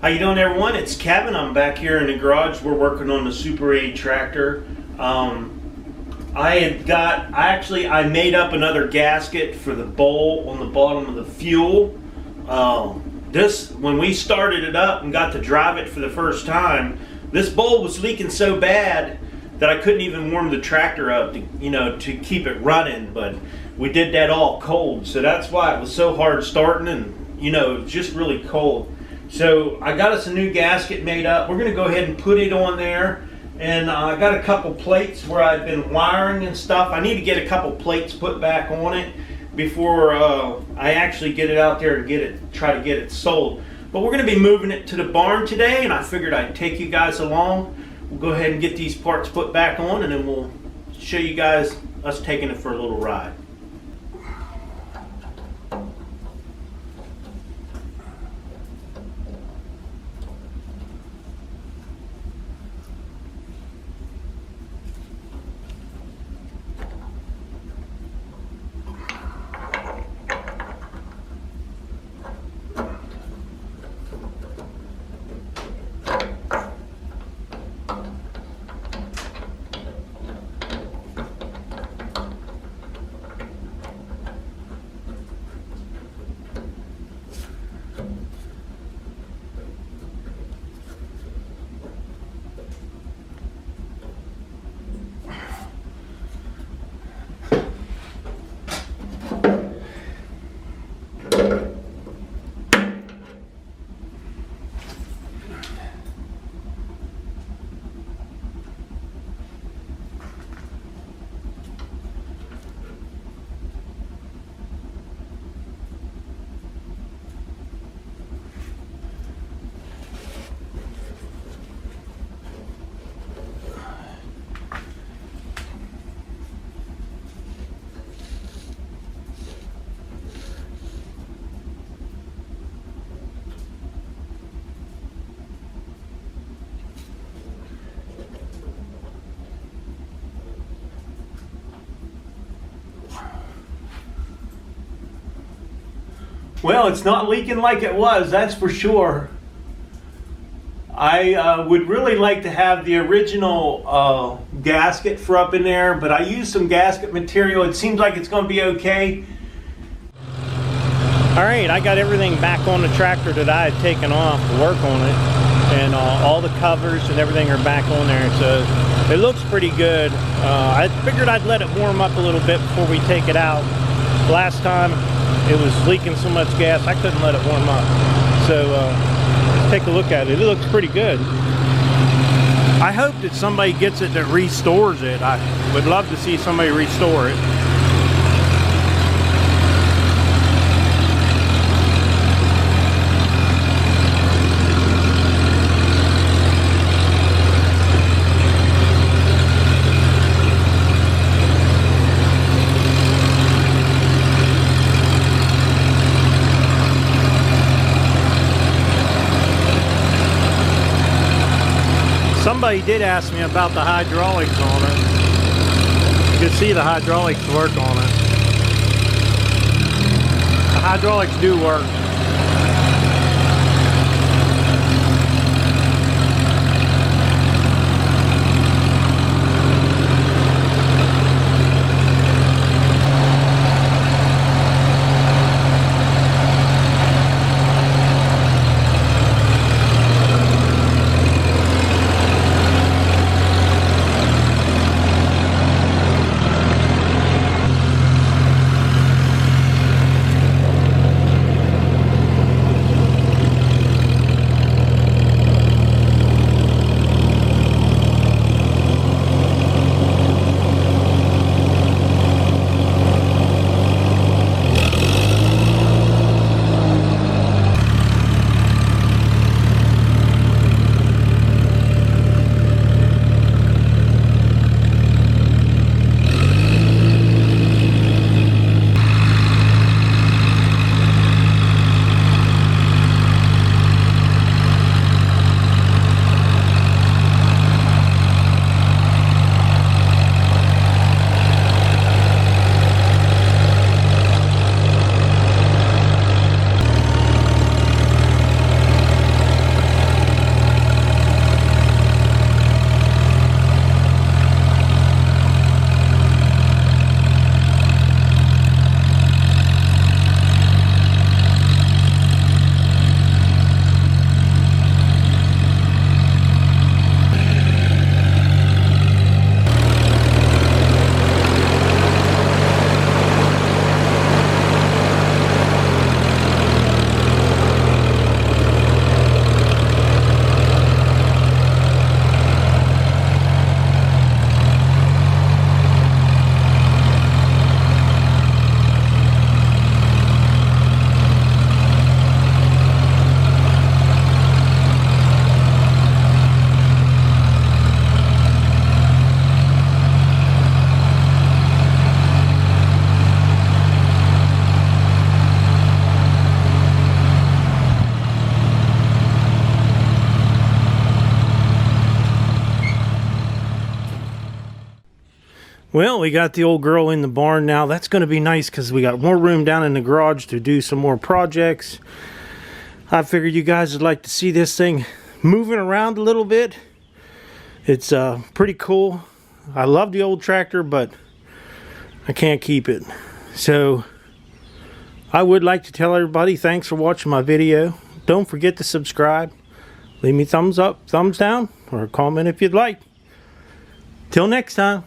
How you doing, everyone? It's Kevin. I'm back here in the garage. We're working on the Super 8 tractor. I made up another gasket for the bowl on the bottom of the fuel. When we started it up and got to drive it for the first time, this bowl was leaking so bad that I couldn't even warm the tractor up to keep it running. But we did that all cold, so that's why it was so hard starting, and it was just really cold. So I got us a new gasket made up. We're going to go ahead and put it on there. And I got a couple plates where I've been wiring and stuff. I need to get a couple plates put back on it before I actually get it out there and try to get it sold. But we're going to be moving it to the barn today, and I figured I'd take you guys along. We'll go ahead and get these parts put back on, and then we'll show you guys us taking it for a little ride. Well, it's not leaking like it was, that's for sure. I would really like to have the original gasket for up in there, but I used some gasket material. It seems like it's going to be okay. Alright, I got everything back on the tractor that I had taken off to work on it. And all the covers and everything are back on there, so it looks pretty good. I figured I'd let it warm up a little bit before we take it out. Last time it was leaking so much gas I couldn't let it warm up. So let's take a look at it. It looks pretty good. I hope that somebody gets it that restores it. I would love to see somebody restore it. Somebody did ask me about the hydraulics on it. You can see the hydraulics work on it. The hydraulics do work. Well, we got the old girl in the barn now. That's going to be nice because we got more room down in the garage to do some more projects. I figured you guys would like to see this thing moving around a little bit. It's pretty cool. I love the old tractor, but I can't keep it. So I would like to tell everybody thanks for watching my video. Don't forget to subscribe. Leave me thumbs up, thumbs down, or a comment if you'd like. Till next time.